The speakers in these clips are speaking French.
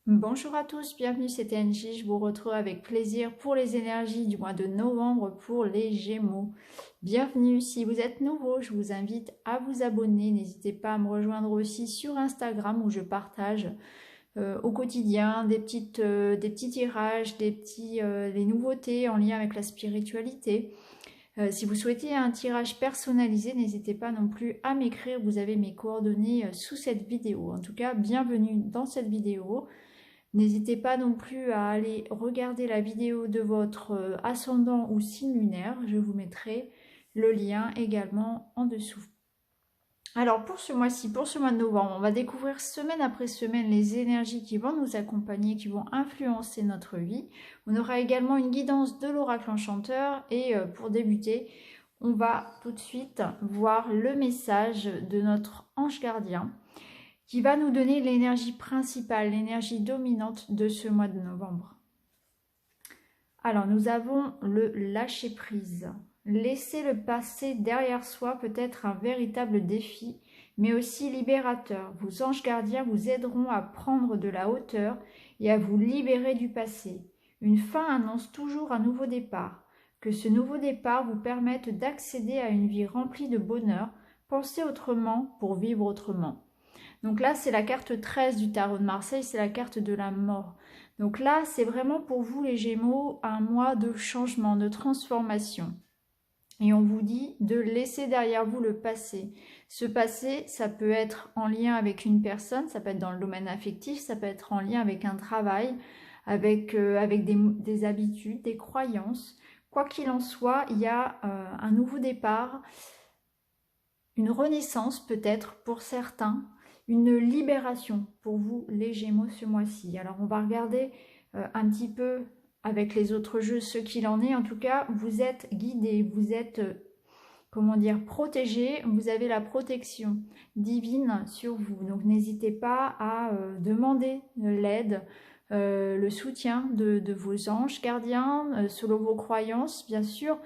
Bonjour à tous, bienvenue, c'est TNJ. Je vous retrouve avec plaisir pour les énergies du mois de novembre pour les Gémeaux. Bienvenue, si vous êtes nouveau, je vous invite à vous abonner. N'hésitez pas à me rejoindre aussi sur Instagram où je partage au quotidien des petits tirages, des nouveautés en lien avec la spiritualité. Si vous souhaitez un tirage personnalisé, n'hésitez pas non plus à m'écrire, vous avez mes coordonnées sous cette vidéo. En tout cas, bienvenue dans cette vidéo. N'hésitez pas non plus à aller regarder la vidéo de votre ascendant ou signe lunaire. Je vous mettrai le lien également en dessous. Alors pour ce mois-ci, pour ce mois de novembre, on va découvrir semaine après semaine les énergies qui vont nous accompagner, qui vont influencer notre vie. On aura également une guidance de l'oracle enchanteur et pour débuter, on va tout de suite voir le message de notre ange gardien qui va nous donner l'énergie principale, l'énergie dominante de ce mois de novembre. Alors, nous avons le lâcher-prise. Laisser le passé derrière soi peut être un véritable défi, mais aussi libérateur. Vos anges gardiens vous aideront à prendre de la hauteur et à vous libérer du passé. Une fin annonce toujours un nouveau départ. Que ce nouveau départ vous permette d'accéder à une vie remplie de bonheur. Pensez autrement pour vivre autrement. Donc là, c'est la carte 13 du tarot de Marseille, c'est la carte de la mort. Donc là, c'est vraiment pour vous les Gémeaux un mois de changement, de transformation. Et on vous dit de laisser derrière vous le passé. Ce passé, ça peut être en lien avec une personne, ça peut être dans le domaine affectif, ça peut être en lien avec un travail, avec des habitudes, des croyances. Quoi qu'il en soit, il y a un nouveau départ, une renaissance peut-être pour certains, une libération pour vous les Gémeaux ce mois-ci. Alors on va regarder un petit peu avec les autres jeux ce qu'il en est. En tout cas, vous êtes guidés, vous êtes, comment dire, protégés, vous avez la protection divine sur vous. Donc n'hésitez pas à demander l'aide, le soutien de vos anges gardiens, selon vos croyances, bien sûr.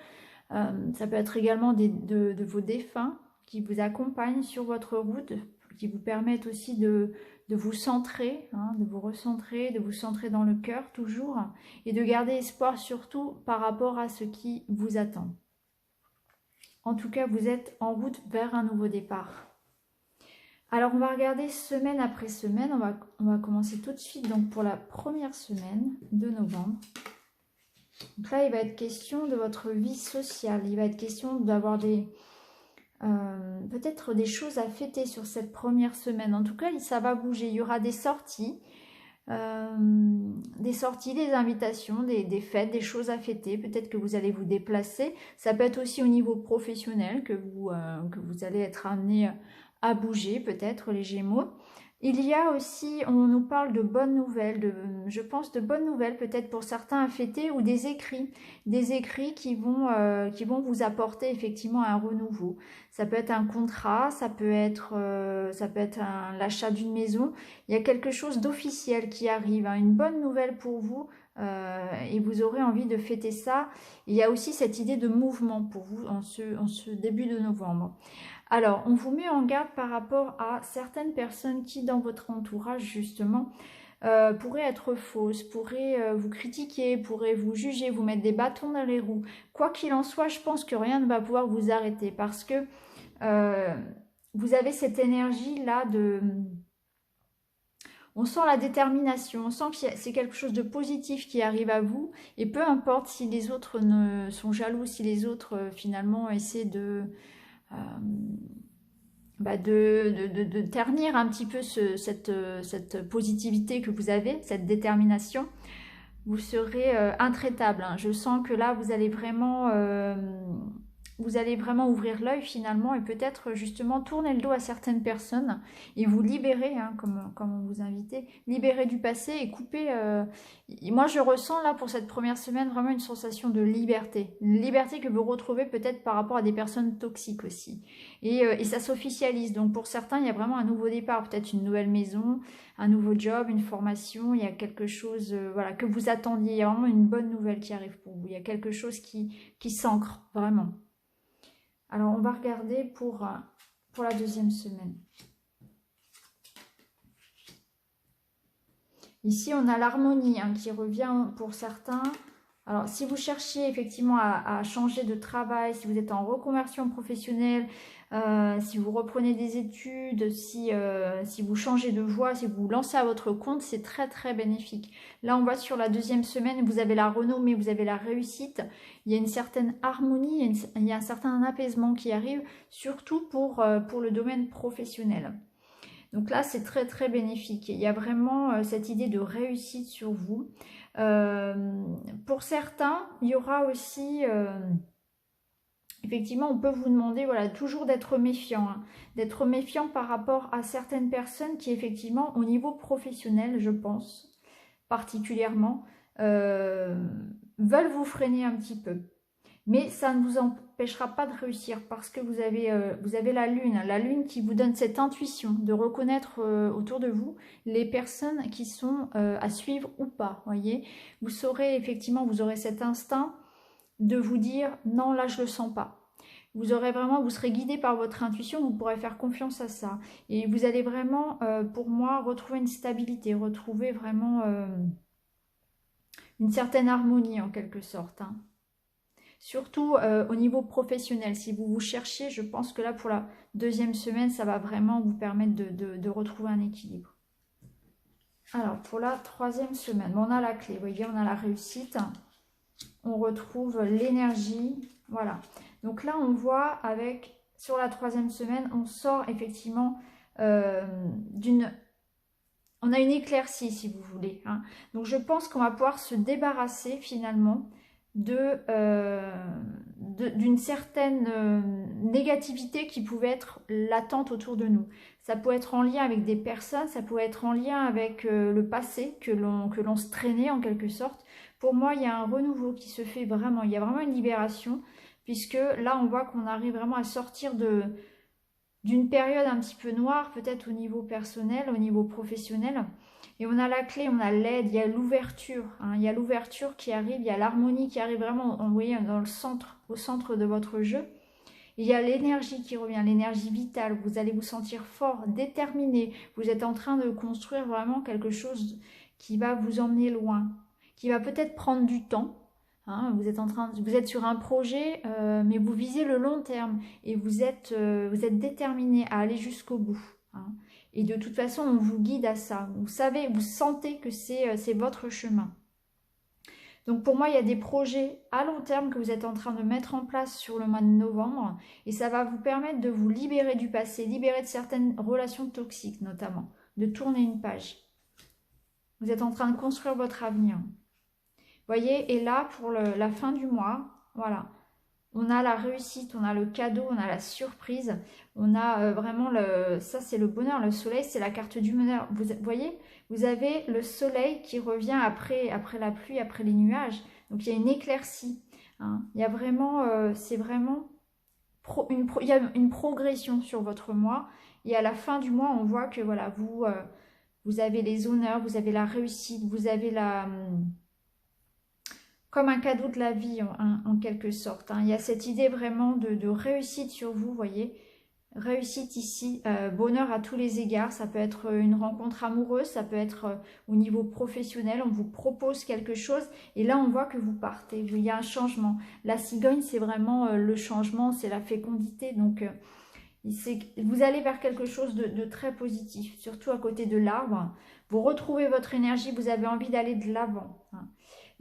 Ça peut être également de vos défunts qui vous accompagnent sur votre route, qui vous permettent aussi de vous centrer, de vous recentrer, de vous centrer dans le cœur toujours, et de garder espoir surtout par rapport à ce qui vous attend. En tout cas, vous êtes en route vers un nouveau départ. Alors, on va regarder semaine après semaine. On va commencer tout de suite donc pour la première semaine de novembre. Donc là, il va être question de votre vie sociale. Il va être question d'avoir peut-être des choses à fêter sur cette première semaine. En tout cas, ça va bouger. Il y aura des sorties, des invitations, des fêtes, des choses à fêter. Peut-être que vous allez vous déplacer. Ça peut être aussi au niveau professionnel que vous allez être amené à bouger, peut-être les Gémeaux. Il y a aussi, on nous parle de bonnes nouvelles, je pense de bonnes nouvelles peut-être pour certains à fêter ou des écrits qui vont vous apporter effectivement un renouveau. Ça peut être un contrat, ça peut être l'achat d'une maison. Il y a quelque chose d'officiel qui arrive, une bonne nouvelle pour vous et vous aurez envie de fêter ça. Il y a aussi cette idée de mouvement pour vous en ce début de novembre. Alors, on vous met en garde par rapport à certaines personnes qui, dans votre entourage, justement, pourraient être fausses, pourraient vous critiquer, pourraient vous juger, vous mettre des bâtons dans les roues. Quoi qu'il en soit, je pense que rien ne va pouvoir vous arrêter parce que vous avez cette énergie-là de... On sent la détermination, on sent que c'est quelque chose de positif qui arrive à vous et peu importe si les autres sont jaloux, si les autres finalement essaient de ternir un petit peu cette positivité que vous avez, cette détermination, vous serez intraitable. Je sens que là, vous allez vraiment ouvrir l'œil finalement et peut-être justement tourner le dos à certaines personnes et vous libérer, comme on vous invitait, libérer du passé et couper. Moi, je ressens là pour cette première semaine vraiment une sensation de liberté. Une liberté que vous retrouvez peut-être par rapport à des personnes toxiques aussi. Et ça s'officialise. Donc pour certains, il y a vraiment un nouveau départ, peut-être une nouvelle maison, un nouveau job, une formation. Il y a quelque chose voilà, que vous attendiez. Il y a vraiment une bonne nouvelle qui arrive pour vous. Il y a quelque chose qui s'ancre vraiment. Alors, on va regarder pour la deuxième semaine. Ici, on a l'harmonie hein, qui revient pour certains. Alors, si vous cherchez effectivement à changer de travail, si vous êtes en reconversion professionnelle, si vous reprenez des études, si vous changez de voie, si vous vous lancez à votre compte, c'est très très bénéfique. Là, on voit sur la deuxième semaine, vous avez la renommée, vous avez la réussite. Il y a une certaine harmonie, il y a un certain apaisement qui arrive, surtout pour le domaine professionnel. Donc là, c'est très très bénéfique. Il y a vraiment cette idée de réussite sur vous. Pour certains, il y aura aussi, effectivement, on peut vous demander voilà, toujours d'être méfiant. Hein, d'être méfiant par rapport à certaines personnes qui, effectivement, au niveau professionnel, je pense, particulièrement, veulent vous freiner un petit peu. Mais ça ne vous empêchera pas de réussir parce que vous avez la lune qui vous donne cette intuition de reconnaître autour de vous les personnes qui sont à suivre ou pas, voyez. Vous saurez effectivement, vous aurez cet instinct de vous dire non, là je le sens pas. Vous serez guidé par votre intuition, vous pourrez faire confiance à ça. Et vous allez vraiment, pour moi, retrouver une stabilité, retrouver vraiment une certaine harmonie en quelque sorte, hein. Surtout au niveau professionnel, si vous vous cherchez, je pense que là pour la deuxième semaine, ça va vraiment vous permettre de retrouver un équilibre. Alors pour la troisième semaine, on a la clé, vous voyez, on a la réussite, on retrouve l'énergie, voilà. Donc là on voit sur la troisième semaine, on sort effectivement on a une éclaircie si vous voulez, hein. Donc je pense qu'on va pouvoir se débarrasser finalement d'une certaine négativité qui pouvait être latente autour de nous. Ça peut être en lien avec des personnes, ça peut être en lien avec le passé que l'on se traînait en quelque sorte. Pour moi, il y a un renouveau qui se fait vraiment, il y a vraiment une libération, puisque là, on voit qu'on arrive vraiment à sortir d'une période un petit peu noire, peut-être au niveau personnel, au niveau professionnel. Et on a la clé, on a l'aide, il y a l'ouverture, hein, il y a l'ouverture qui arrive, il y a l'harmonie qui arrive vraiment, vous voyez, dans le centre, au centre de votre jeu. Et il y a l'énergie qui revient, l'énergie vitale, vous allez vous sentir fort, déterminé, vous êtes en train de construire vraiment quelque chose qui va vous emmener loin, qui va peut-être prendre du temps. Hein, vous êtes sur un projet, mais vous visez le long terme et vous êtes déterminé à aller jusqu'au bout. Hein. Et de toute façon, on vous guide à ça. Vous savez, vous sentez que c'est votre chemin. Donc pour moi, il y a des projets à long terme que vous êtes en train de mettre en place sur le mois de novembre et ça va vous permettre de vous libérer du passé, libérer de certaines relations toxiques notamment, de tourner une page. Vous êtes en train de construire votre avenir. Voyez, et là, pour la fin du mois, voilà, on a la réussite, on a le cadeau, on a la surprise, on a vraiment, ça c'est le bonheur, le soleil, c'est la carte du bonheur. Vous voyez, vous avez le soleil qui revient après la pluie, après les nuages, donc il y a une éclaircie, hein. Il y a vraiment, c'est vraiment, il y a une progression sur votre mois, et à la fin du mois, on voit que voilà, vous avez les honneurs, vous avez la réussite, vous avez comme un cadeau de la vie en quelque sorte, hein. Il y a cette idée vraiment de réussite sur vous, voyez. Réussite ici, bonheur à tous les égards. Ça peut être une rencontre amoureuse, ça peut être au niveau professionnel. On vous propose quelque chose et là on voit que vous partez. Il y a un changement. La cigogne, c'est vraiment le changement, c'est la fécondité. Donc vous allez vers quelque chose de très positif, surtout à côté de l'arbre. Vous retrouvez votre énergie, vous avez envie d'aller de l'avant, hein.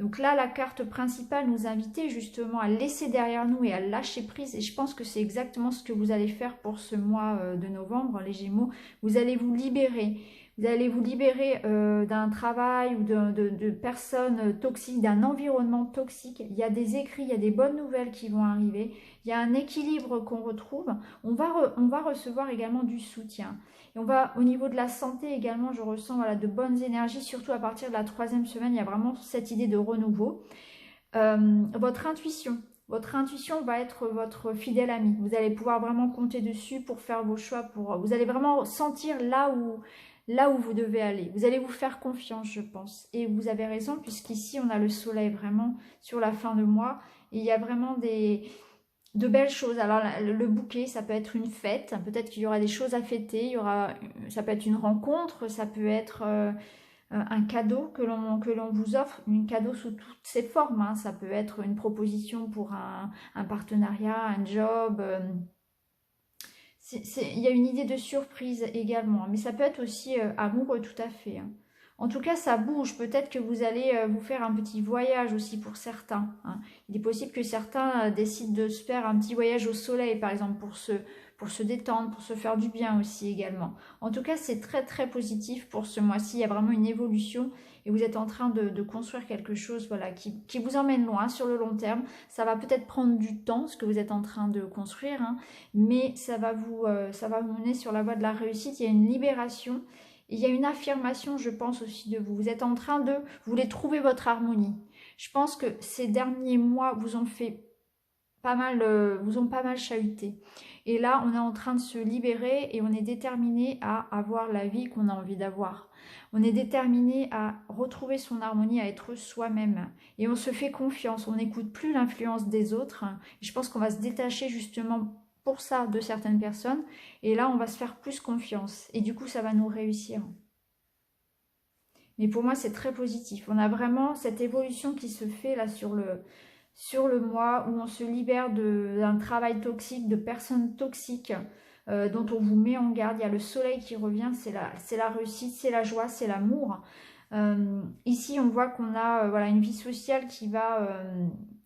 Donc là, la carte principale nous invitait justement à laisser derrière nous et à lâcher prise. Et je pense que c'est exactement ce que vous allez faire pour ce mois de novembre, les Gémeaux. Vous allez vous libérer. Vous allez vous libérer d'un travail ou de personnes toxiques, d'un environnement toxique. Il y a des écrits, il y a des bonnes nouvelles qui vont arriver. Il y a un équilibre qu'on retrouve. On va recevoir également du soutien. Et on va, au niveau de la santé également, je ressens voilà, de bonnes énergies, surtout à partir de la troisième semaine, il y a vraiment cette idée de renouveau. Votre intuition va être votre fidèle ami. Vous allez pouvoir vraiment compter dessus pour faire vos choix. Vous allez vraiment sentir là où vous devez aller. Vous allez vous faire confiance, je pense. Et vous avez raison, puisqu'ici, on a le soleil vraiment sur la fin de mois. Et il y a vraiment de belles choses. Alors le bouquet, ça peut être une fête, peut-être qu'il y aura des choses à fêter, ça peut être une rencontre, ça peut être un cadeau que l'on vous offre, un cadeau sous toutes ses formes, hein. Ça peut être une proposition pour un partenariat, un job. Il y a une idée de surprise également, mais ça peut être aussi amoureux tout à fait, hein. En tout cas, ça bouge. Peut-être que vous allez vous faire un petit voyage aussi pour certains, hein. Il est possible que certains décident de se faire un petit voyage au soleil, par exemple, pour se détendre, pour se faire du bien aussi également. En tout cas, c'est très très positif pour ce mois-ci. Il y a vraiment une évolution et vous êtes en train de construire quelque chose, voilà, qui vous emmène loin sur le long terme. Ça va peut-être prendre du temps, ce que vous êtes en train de construire, hein, mais ça va vous mener sur la voie de la réussite. Il y a une libération. Il y a une affirmation, je pense aussi de vous. Vous êtes en train vous voulez trouver votre harmonie. Je pense que ces derniers mois vous ont fait pas mal, vous ont pas mal chahuté. Et là, on est en train de se libérer et on est déterminé à avoir la vie qu'on a envie d'avoir. On est déterminé à retrouver son harmonie, à être soi-même. Et on se fait confiance, on n'écoute plus l'influence des autres. Et je pense qu'on va se détacher justement pour ça de certaines personnes. Et là, on va se faire plus confiance. Et du coup, ça va nous réussir. Mais pour moi, c'est très positif. On a vraiment cette évolution qui se fait là sur le mois où on se libère d'un travail toxique, de personnes toxiques dont on vous met en garde. Il y a le soleil qui revient, c'est la réussite, c'est la joie, c'est l'amour. Ici, on voit qu'on a voilà, une vie sociale qui va...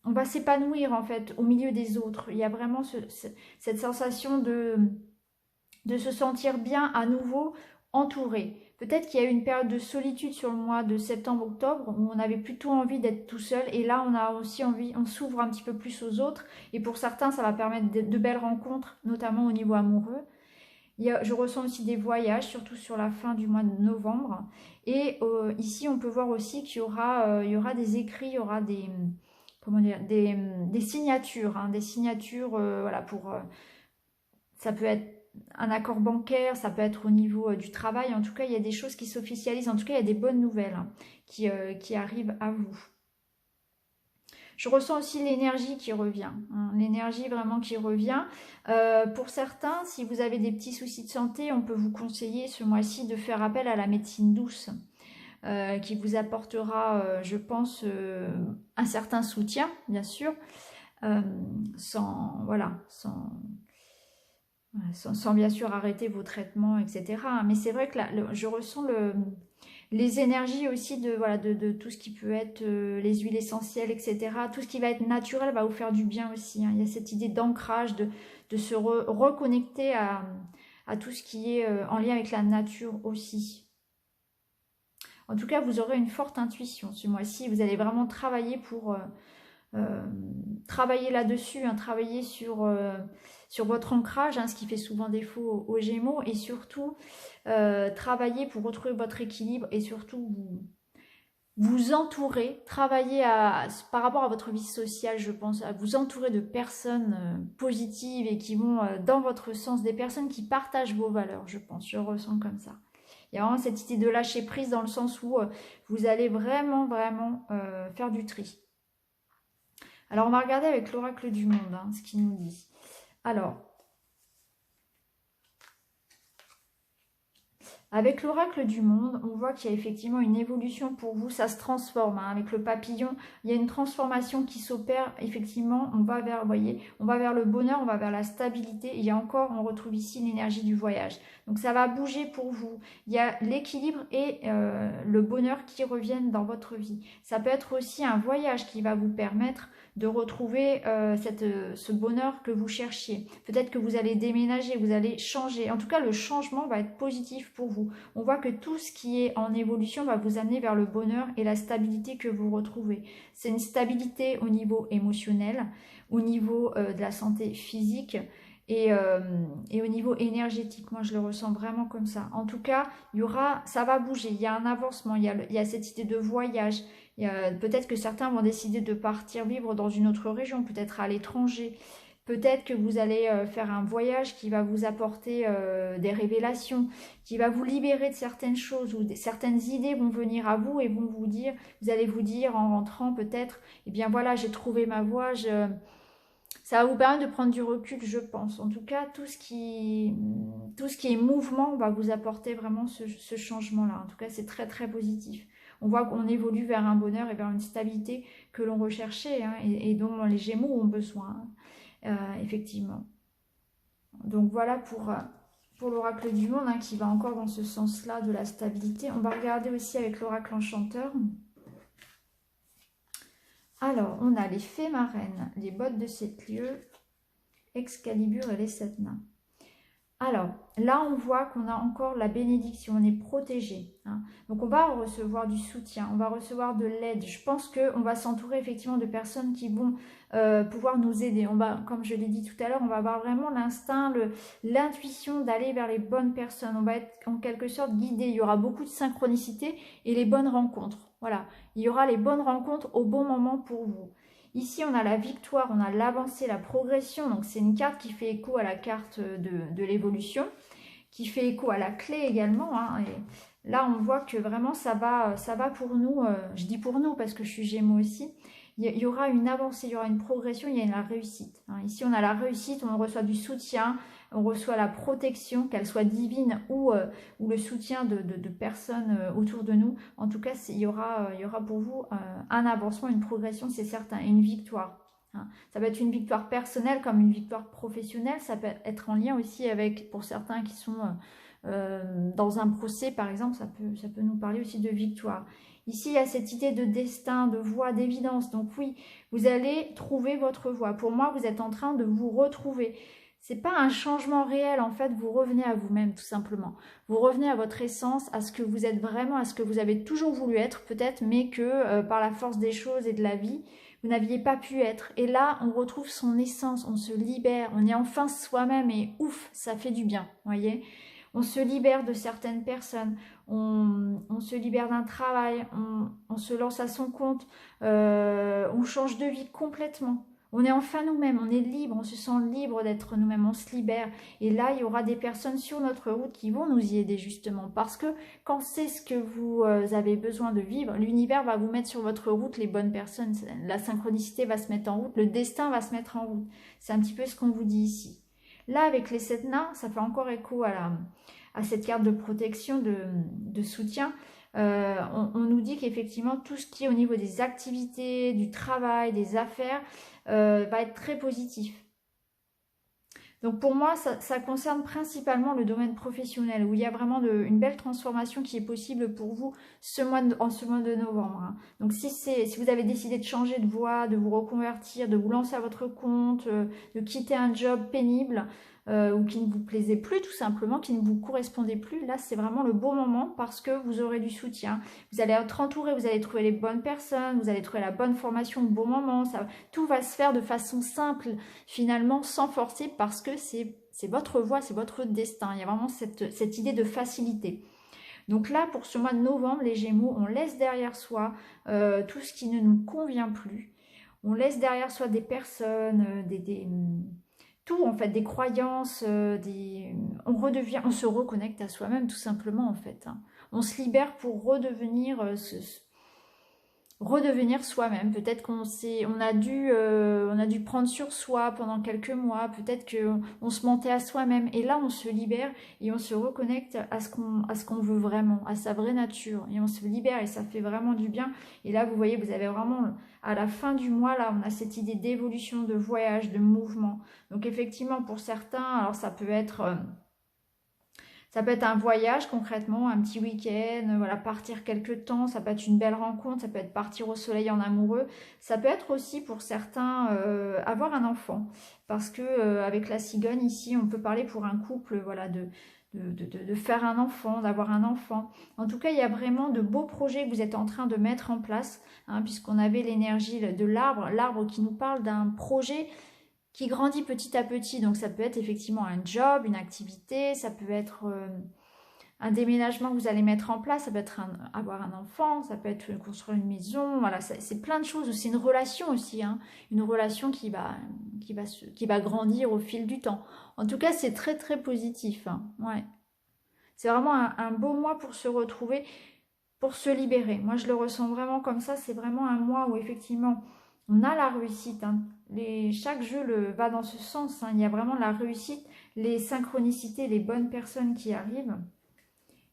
on va s'épanouir en fait au milieu des autres. Il y a vraiment cette sensation de se sentir bien à nouveau entouré. Peut-être qu'il y a eu une période de solitude sur le mois de septembre-octobre où on avait plutôt envie d'être tout seul et là on a aussi envie, on s'ouvre un petit peu plus aux autres et pour certains ça va permettre de belles rencontres, notamment au niveau amoureux. Je ressens aussi des voyages, surtout sur la fin du mois de novembre. Et ici on peut voir aussi qu'il y aura des écrits, il y aura des, comment dire, des signatures, hein, des signatures voilà, pour... ça peut être un accord bancaire, ça peut être au niveau du travail. En tout cas, il y a des choses qui s'officialisent. En tout cas, il y a des bonnes nouvelles hein, qui arrivent à vous. Je ressens aussi l'énergie qui revient. Hein, l'énergie vraiment qui revient. Pour certains, si vous avez des petits soucis de santé, on peut vous conseiller ce mois-ci de faire appel à la médecine douce qui vous apportera, je pense, un certain soutien, bien sûr, sans bien sûr arrêter vos traitements, etc. Mais c'est vrai que là, je ressens les énergies aussi de tout ce qui peut être les huiles essentielles, etc. Tout ce qui va être naturel va vous faire du bien aussi. Hein. Il y a cette idée d'ancrage, de se reconnecter à tout ce qui est en lien avec la nature aussi. En tout cas, vous aurez une forte intuition ce mois-ci. Vous allez vraiment travailler pour... travailler là-dessus, hein, travailler sur votre ancrage, hein, ce qui fait souvent défaut aux Gémeaux, et surtout travailler pour retrouver votre équilibre et surtout vous entourer, travailler par rapport à votre vie sociale, je pense, à vous entourer de personnes positives et qui vont dans votre sens, des personnes qui partagent vos valeurs, je pense, je ressens comme ça. Il y a vraiment cette idée de lâcher prise dans le sens où vous allez vraiment faire du tri. Alors, on va regarder avec l'oracle du monde, hein, ce qu'il nous dit. Alors, avec l'oracle du monde, on voit qu'il y a effectivement une évolution pour vous, ça se transforme. Hein, avec le papillon, il y a une transformation qui s'opère. Effectivement, on va vers, vous voyez, on va vers le bonheur, on va vers la stabilité. Et il y a encore, on retrouve ici l'énergie du voyage. Donc, ça va bouger pour vous. Il y a l'équilibre et le bonheur qui reviennent dans votre vie. Ça peut être aussi un voyage qui va vous permettre de retrouver ce bonheur que vous cherchiez. Peut-être que vous allez déménager, vous allez changer. En tout cas, le changement va être positif pour vous. On voit que tout ce qui est en évolution va vous amener vers le bonheur et la stabilité que vous retrouvez. C'est une stabilité au niveau émotionnel, au niveau de la santé physique et au niveau énergétique. Moi, je le ressens vraiment comme ça. En tout cas, ça va bouger. Il y a un avancement, il y a cette idée de voyage. Peut-être que certains vont décider de partir vivre dans une autre région, peut-être à l'étranger. Peut-être que vous allez faire un voyage qui va vous apporter des révélations, qui va vous libérer de certaines choses, ou certaines idées vont venir à vous et vous allez vous dire en rentrant peut-être, eh bien voilà, j'ai trouvé ma voie, Ça va vous permettre de prendre du recul, je pense. En tout cas, tout ce qui est mouvement va vous apporter vraiment ce changement-là. En tout cas, c'est très très positif. On voit qu'on évolue vers un bonheur et vers une stabilité que l'on recherchait, hein, et dont les Gémeaux ont besoin, effectivement. Donc voilà pour l'oracle du monde, hein, qui va encore dans ce sens-là de la stabilité. On va regarder aussi avec l'oracle enchanteur. Alors, on a les fées marraines, les bottes de 7 lieues, Excalibur et les 7 nains. Alors, là, on voit qu'on a encore la bénédiction, on est protégé, hein. Donc, on va recevoir du soutien, on va recevoir de l'aide. Je pense qu'on va s'entourer effectivement de personnes qui vont pouvoir nous aider. On va, comme je l'ai dit tout à l'heure, on va avoir vraiment l'instinct, l'intuition d'aller vers les bonnes personnes. On va être en quelque sorte guidé. Il y aura beaucoup de synchronicité et les bonnes rencontres. Voilà, il y aura les bonnes rencontres au bon moment pour vous. Ici, on a la victoire, on a l'avancée, la progression. Donc, c'est une carte qui fait écho à la carte de l'évolution, qui fait écho à la clé également, hein. Et là, on voit que vraiment, ça va pour nous. Je dis pour nous parce que je suis Gémeaux aussi. Il y aura une avancée, il y aura une progression, il y a la réussite, hein. Ici, on a la réussite, on reçoit du soutien, on reçoit la protection, qu'elle soit divine ou le soutien de personnes autour de nous. En tout cas, il y aura pour vous un avancement, une progression, c'est certain, et une victoire, hein. Ça peut être une victoire personnelle comme une victoire professionnelle. Ça peut être en lien aussi avec, pour certains qui sont dans un procès, par exemple, ça peut nous parler aussi de victoire. Ici, il y a cette idée de destin, de voie, d'évidence. Donc oui, vous allez trouver votre voie. Pour moi, vous êtes en train de vous retrouver. C'est pas un changement réel, en fait, vous revenez à vous-même, tout simplement. Vous revenez à votre essence, à ce que vous êtes vraiment, à ce que vous avez toujours voulu être, peut-être, mais que par la force des choses et de la vie, vous n'aviez pas pu être. Et là, on retrouve son essence, on se libère, on est enfin soi-même et ouf, ça fait du bien, voyez. On se libère de certaines personnes, on se libère d'un travail, on se lance à son compte, on change de vie complètement. On est enfin nous-mêmes, on est libre, on se sent libre d'être nous-mêmes, on se libère. Et là, il y aura des personnes sur notre route qui vont nous y aider justement. Parce que quand c'est ce que vous avez besoin de vivre, l'univers va vous mettre sur votre route les bonnes personnes. La synchronicité va se mettre en route, le destin va se mettre en route. C'est un petit peu ce qu'on vous dit ici. Là, avec les 7 nains, ça fait encore écho à cette carte de protection, de soutien. On nous dit qu'effectivement, tout ce qui est au niveau des activités, du travail, des affaires, va être très positif. Donc pour moi, ça concerne principalement le domaine professionnel, où il y a vraiment une belle transformation qui est possible pour vous en ce mois de novembre, hein. Donc si vous avez décidé de changer de voie, de vous reconvertir, de vous lancer à votre compte, de quitter un job pénible, ou qui ne vous plaisait plus tout simplement, qui ne vous correspondait plus, là c'est vraiment le bon moment parce que vous aurez du soutien. Vous allez être entouré, vous allez trouver les bonnes personnes, vous allez trouver la bonne formation au bon moment, tout va se faire de façon simple finalement, sans forcer, parce que c'est votre voie, c'est votre destin. Il y a vraiment cette idée de facilité. Donc là, pour ce mois de novembre, les Gémeaux, on laisse derrière soi tout ce qui ne nous convient plus. On laisse derrière soi des personnes, tout en fait, des croyances, on se reconnecte à soi-même tout simplement en fait, hein. On se libère pour redevenir soi-même. Peut-être on a dû prendre sur soi pendant quelques mois, peut-être qu'on se mentait à soi-même, et là on se libère et on se reconnecte à ce qu'on veut vraiment, à sa vraie nature, et on se libère et ça fait vraiment du bien. Et là vous voyez, vous avez vraiment, à la fin du mois, là on a cette idée d'évolution, de voyage, de mouvement. Donc effectivement pour certains, alors ça peut être un voyage concrètement, un petit week-end, voilà, partir quelques temps, ça peut être une belle rencontre, ça peut être partir au soleil en amoureux, ça peut être aussi pour certains avoir un enfant, parce que avec la cigogne ici, on peut parler pour un couple, voilà, de faire un enfant, d'avoir un enfant. En tout cas, il y a vraiment de beaux projets que vous êtes en train de mettre en place, hein, puisqu'on avait l'énergie de l'arbre qui nous parle d'un projet qui grandit petit à petit. Donc ça peut être effectivement un job, une activité, ça peut être un déménagement que vous allez mettre en place, ça peut être avoir un enfant, ça peut être construire une maison, voilà, c'est plein de choses. C'est une relation aussi, hein, une relation qui va grandir au fil du temps. En tout cas, c'est très très positif, hein, ouais. C'est vraiment un beau mois pour se retrouver, pour se libérer. Moi, je le ressens vraiment comme ça. C'est vraiment un mois où effectivement, On a la réussite. Hein. Chaque jeu va dans ce sens. Hein. Il y a vraiment la réussite, les synchronicités, les bonnes personnes qui arrivent.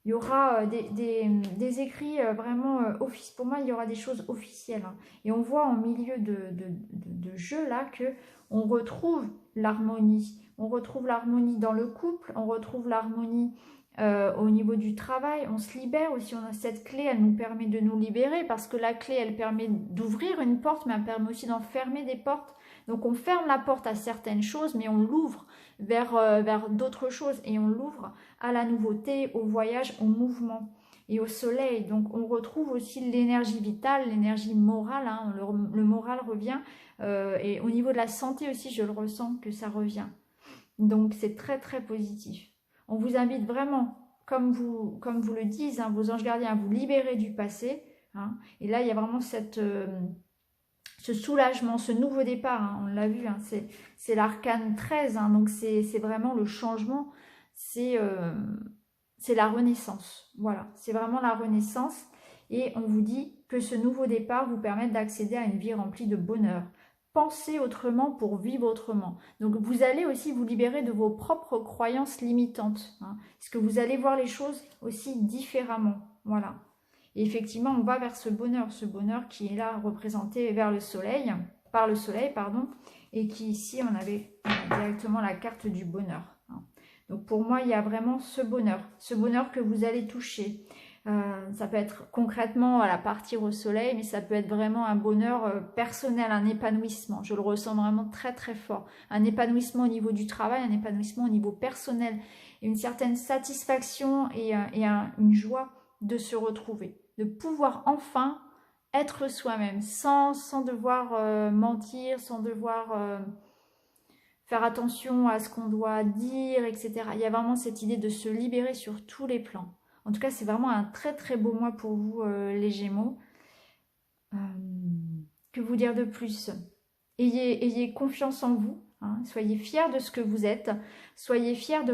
Il y aura des écrits vraiment office. Pour moi, il y aura des choses officielles. Hein. Et on voit en milieu de jeu là que on retrouve l'harmonie. On retrouve l'harmonie dans le couple. On retrouve l'harmonie au niveau du travail. On se libère aussi. On a cette clé, elle nous permet de nous libérer parce que la clé, elle permet d'ouvrir une porte, mais elle permet aussi d'en fermer des portes. Donc on ferme la porte à certaines choses, mais on l'ouvre vers d'autres choses et on l'ouvre à la nouveauté, au voyage, au mouvement et au soleil. Donc on retrouve aussi l'énergie vitale, l'énergie morale, hein, le moral revient et au niveau de la santé aussi, je le ressens que ça revient. Donc c'est très très positif. On vous invite vraiment, comme vous le disent, hein, vos anges gardiens, à vous libérer du passé. Hein, et là, il y a vraiment ce soulagement, ce nouveau départ, hein, on l'a vu, hein, c'est l'arcane 13, hein, donc c'est vraiment le changement, c'est la renaissance, voilà, c'est vraiment la renaissance, et on vous dit que ce nouveau départ vous permet d'accéder à une vie remplie de bonheur. Pensez autrement pour vivre autrement. Donc vous allez aussi vous libérer de vos propres croyances limitantes, hein, parce que vous allez voir les choses aussi différemment, voilà. Et effectivement, on va vers ce bonheur qui est là représenté vers le soleil, par le soleil, pardon, et qui ici, on avait directement la carte du bonheur. Hein. Donc pour moi, il y a vraiment ce bonheur que vous allez toucher. Ça peut être concrètement à partir au soleil, mais ça peut être vraiment un bonheur personnel, un épanouissement. Je le ressens vraiment très très fort. Un épanouissement au niveau du travail, un épanouissement au niveau personnel, une certaine satisfaction et une joie de se retrouver, de pouvoir enfin être soi-même, sans devoir mentir, sans devoir faire attention à ce qu'on doit dire, etc. Il y a vraiment cette idée de se libérer sur tous les plans. En tout cas, c'est vraiment un très très beau mois pour vous, les Gémeaux. Que vous dire de plus? Ayez confiance en vous, hein. Soyez fiers de ce que vous êtes, soyez fiers de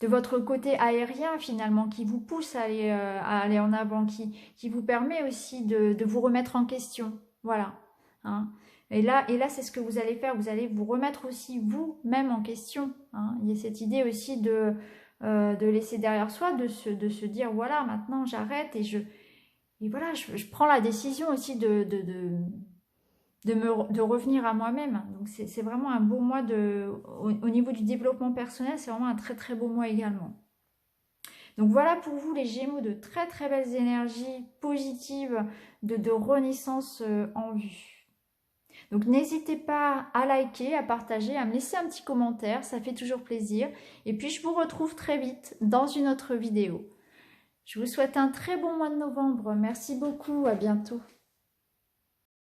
votre côté aérien finalement, qui vous pousse à aller en avant, qui vous permet aussi de vous remettre en question. Voilà. Hein. Et là c'est ce que vous allez faire, vous allez vous remettre aussi vous-même en question. Hein. Il y a cette idée aussi de laisser derrière soi, de se dire voilà, maintenant j'arrête et voilà, je prends la décision aussi de revenir à moi-même. Donc c'est vraiment un beau mois au niveau du développement personnel, c'est vraiment un très très beau mois également. Donc voilà pour vous les Gémeaux, de très très belles énergies positives de renaissance en vue. Donc n'hésitez pas à liker, à partager, à me laisser un petit commentaire, ça fait toujours plaisir. Et puis je vous retrouve très vite dans une autre vidéo. Je vous souhaite un très bon mois de novembre. Merci beaucoup, à bientôt.